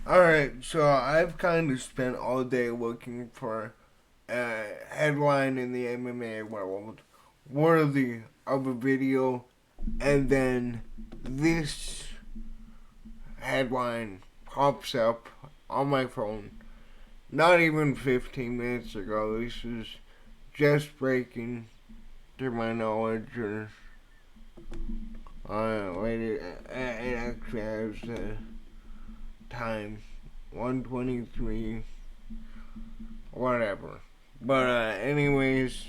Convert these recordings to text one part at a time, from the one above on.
Alright, so I've kind of spent all day looking for a headline in the MMA world worthy of a video, and then this headline pops up on my phone not even 15 minutes ago. This is just breaking to my knowledge, or wait, it actually has the time 123, whatever. But, anyways,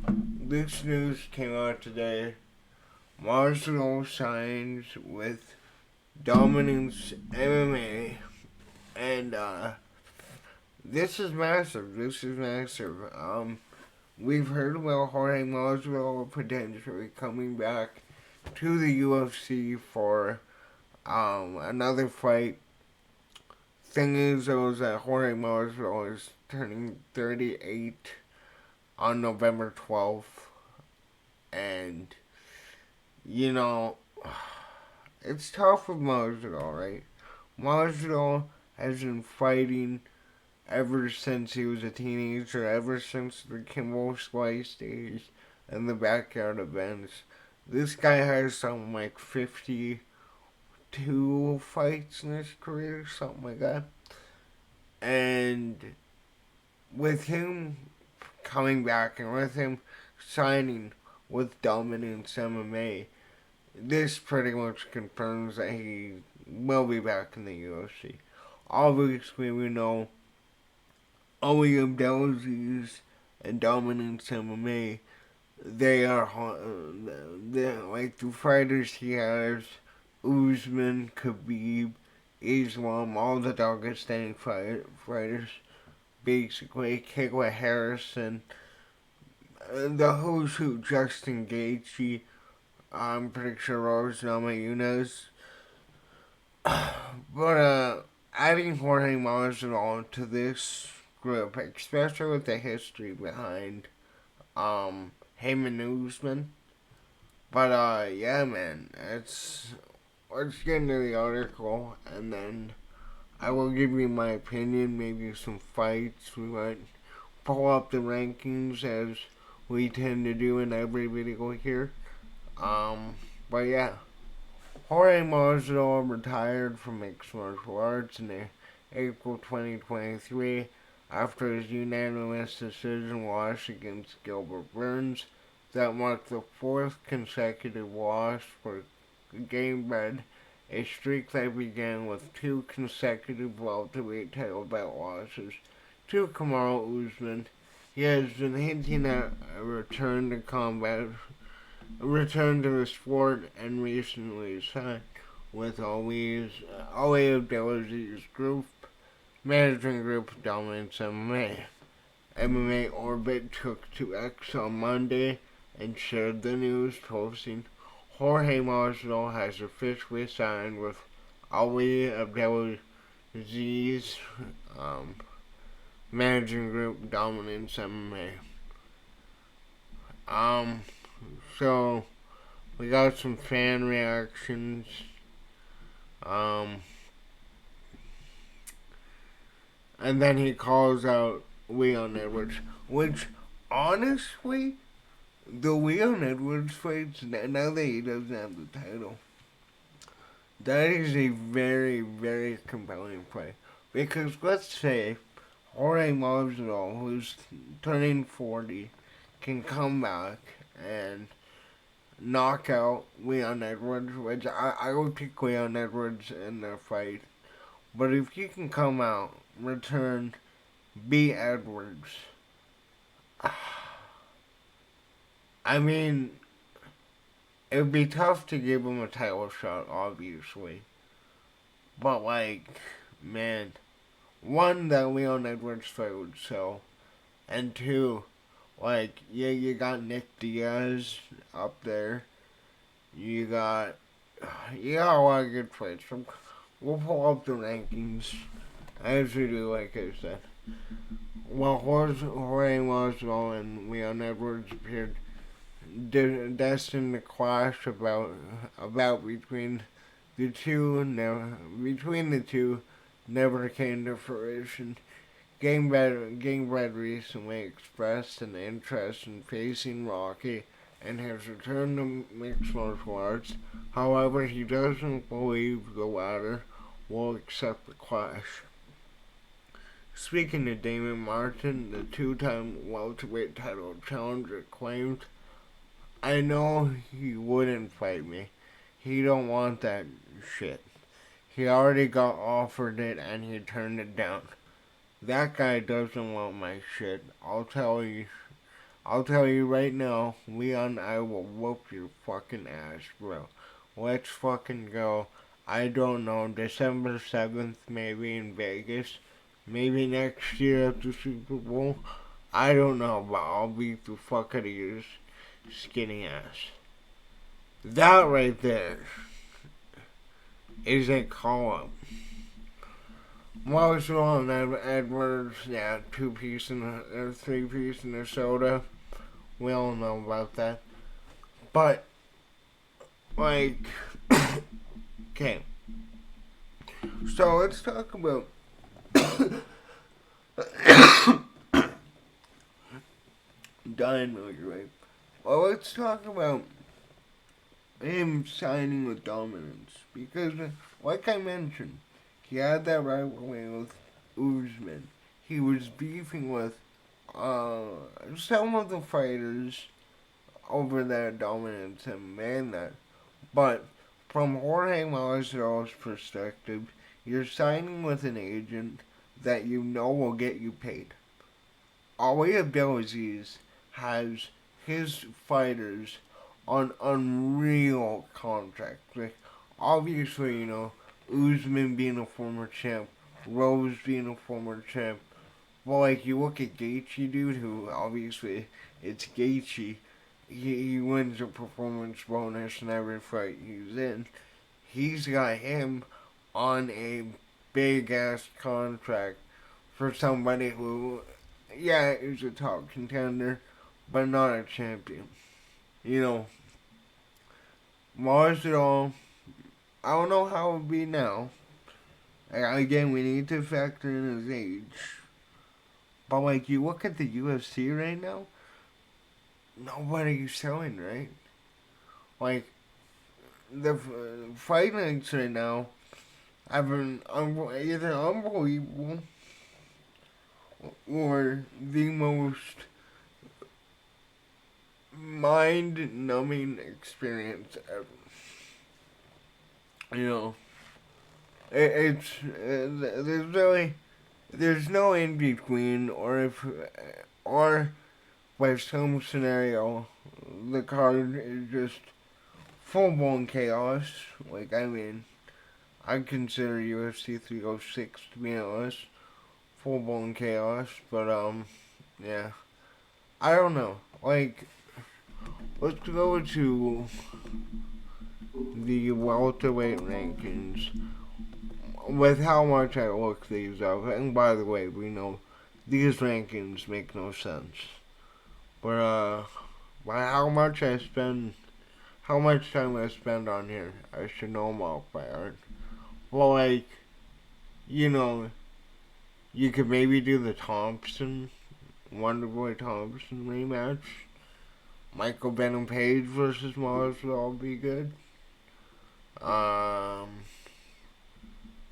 this news came out today. Masvidal signs with Dominance MMA, and, this is massive. This is massive. We've heard about Jorge Masvidal potentially coming back to the UFC for, another fight. Thing is, though, is that Jorge Masvidal is turning 38 on November 12th, and you know, it's tough with Masvidal, right? Masvidal has been fighting ever since he was a teenager, ever since the Kimbo Slice days and the backyard events. This guy has something like 52 fights in his career, something like that. And with him coming back and with him signing with Dominance MMA, this pretty much confirms that he will be back in the UFC. Obviously, we know Ali Abdelaziz and Dominance MMA, they are they're like the fighters he has: Usman, Khabib, Islam, all the Dagestani fighters, basically, Kayla Harrison, the who's who, Justin Gaethje, I'm pretty sure Rose Namajunas. But, adding Jorge Masvidal to this group, especially with the history behind, him and Usman. But, yeah, man, let's get into the article, and then I will give you my opinion, maybe some fights. We might pull up the rankings as we tend to do in every video here. But yeah, Jorge Masvidal retired from mixed martial arts in April 2023 after his unanimous decision loss against Gilbert Burns. That marked the fourth consecutive loss for Gamebread, a streak that began with two consecutive welterweight title bout losses to Kamaru Usman. He has been hinting at a return to combat, a return to the sport, and recently signed with Ali Abdelaziz Group, management group Dominance MMA. MMA Orbit took to X on Monday and shared the news, posting, Jorge Masvidal has officially signed with Ali Abdelaziz, managing group Dominance MMA. So we got some fan reactions. Um, and then he calls out Leon Edwards, which honestly, the Leon Edwards fights, now that he doesn't have the title, that is a very, very compelling fight. Because let's say Jorge Masvidal, who's turning 40, can come back and knock out Leon Edwards, which I would pick Leon Edwards in their fight. But if he can come out, return, beat Edwards, I mean, it would be tough to give him a title shot, obviously. But, like, man, one, that Leon Edwards fight would sell. And two, like, yeah, you got Nick Diaz up there. You got a lot of good fights. We'll pull up the rankings as we do, like I said. Well, Jorge Masvidal and Leon Edwards appeared destined to clash about between the two. Now, between the two, never came to fruition. Gamebread recently expressed an interest in facing Rocky and has returned to mixed martial arts. However, he doesn't believe the latter will accept the clash. Speaking to Damon Martin, the two-time welterweight title challenger claimed, "I know he wouldn't fight me. He don't want that shit. He already got offered it and he turned it down. That guy doesn't want my shit. I'll tell you right now, Leon, I will whoop your fucking ass, bro. Let's fucking go. I don't know, December 7th, maybe in Vegas. Maybe next year at the Super Bowl. I don't know, but I'll beat the fuck out of your skinny ass." That right there is a call up. Marshall and Edwards, yeah, 2-piece and a 3-piece and a soda. We all know about that. But, like, okay. So let's talk about Dynamite, right? Well, let's talk about him signing with Dominance. Because, like I mentioned, he had that rivalry with Usman. He was beefing with some of the fighters over there at Dominance MMA. But from Jorge Masvidal's perspective, you're signing with an agent that you know will get you paid. Ali Abdelaziz has his fighters on unreal contracts. Like, obviously, Usman being a former champ, Rose being a former champ. Well, like, you look at Gaethje, dude, who obviously it's Gaethje. He wins a performance bonus in every fight he's in. He's got him on a big ass contract for somebody who, yeah, is a top contender, but not a champion. Masvidal, I don't know how it would be now. Again, we need to factor in his age. But, like, you look at the UFC right now, nobody's selling, right? Like, the fight nights right now have been either unbelievable or the most mind-numbing experience ever. There's no in between, or by some scenario the card is just full blown chaos. Like, I mean, I consider UFC 306 to be honest full blown chaos, but yeah, I don't know. Like, let's go to the welterweight rankings with how much I look these up. And by the way, we know these rankings make no sense. But by how much time I spend on here, I should know them off by heart. Well, like, you could maybe do the Wonderboy Thompson rematch. Michael Venom Page versus Masvidal would be good.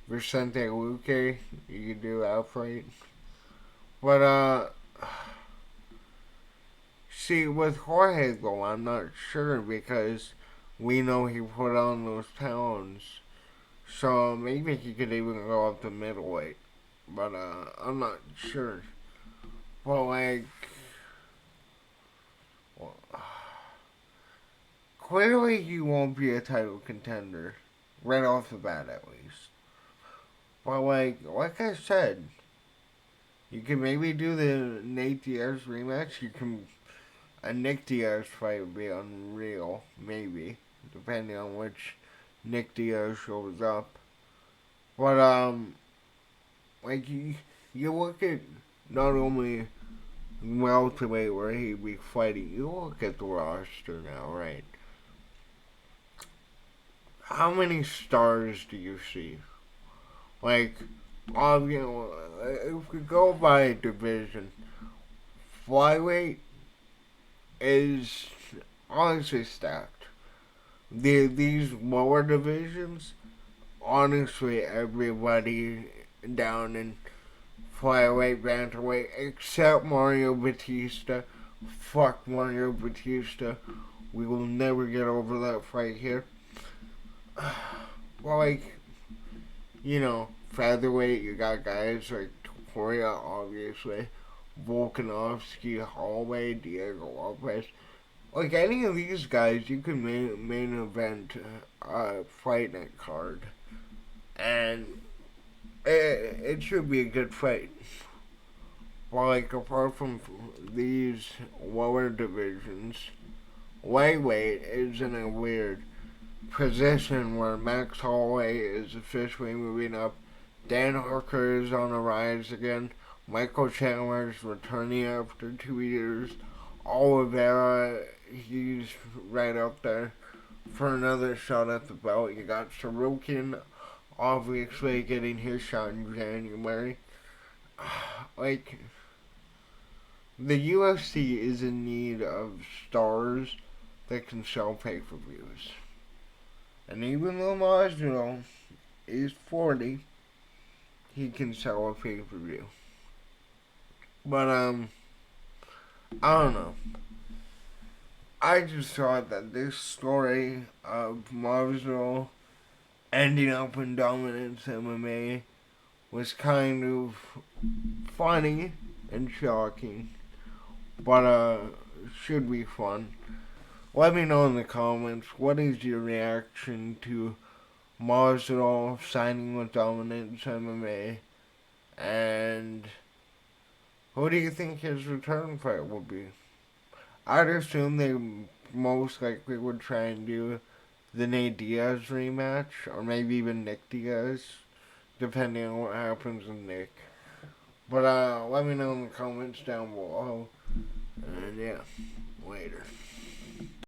Vicente Luque, you could do outright. But, see, with Jorge, though, I'm not sure because we know he put on those pounds. So maybe he could even go up to middleweight. But, I'm not sure. But, like, well, clearly he won't be a title contender. Right off the bat, at least. But, like I said, you can maybe do the Nate Diaz rematch. A Nick Diaz fight would be unreal, maybe, depending on which Nick Diaz shows up. But, like, you look at not only welterweight where he'd be fighting, you look at the roster now, right? How many stars do you see? Like, if we go by division, flyweight is honestly stacked. These lower divisions, honestly, everybody down in flyweight, bantamweight, except Mario Batista. Fuck Mario Batista. We will never get over that fight here. Well, featherweight, you got guys like Topuria, obviously, Volkanovski, Holloway, Diego Lopez. Like any of these guys, you can main event fight night card, and it should be a good fight. Well, apart from these lower divisions, lightweight is in a weird position where Max Holloway is officially moving up. Dan Hooker is on the rise again. Michael Chandler is returning after 2 years. Oliveira, he's right up there for another shot at the belt. You got Sorokin, obviously getting his shot in January. The UFC is in need of stars that can sell pay-per-views. And even though Masvidal is 40, he can sell a pay-per-view. But, I don't know. I just thought that this story of Masvidal ending up in Dominance MMA was kind of funny and shocking. But, should be fun. Let me know in the comments, what is your reaction to Masvidal signing with Dominance MMA? And who do you think his return fight will be? I'd assume they most likely would try and do the Nate Diaz rematch, or maybe even Nick Diaz, depending on what happens with Nick. But let me know in the comments down below. And yeah, later.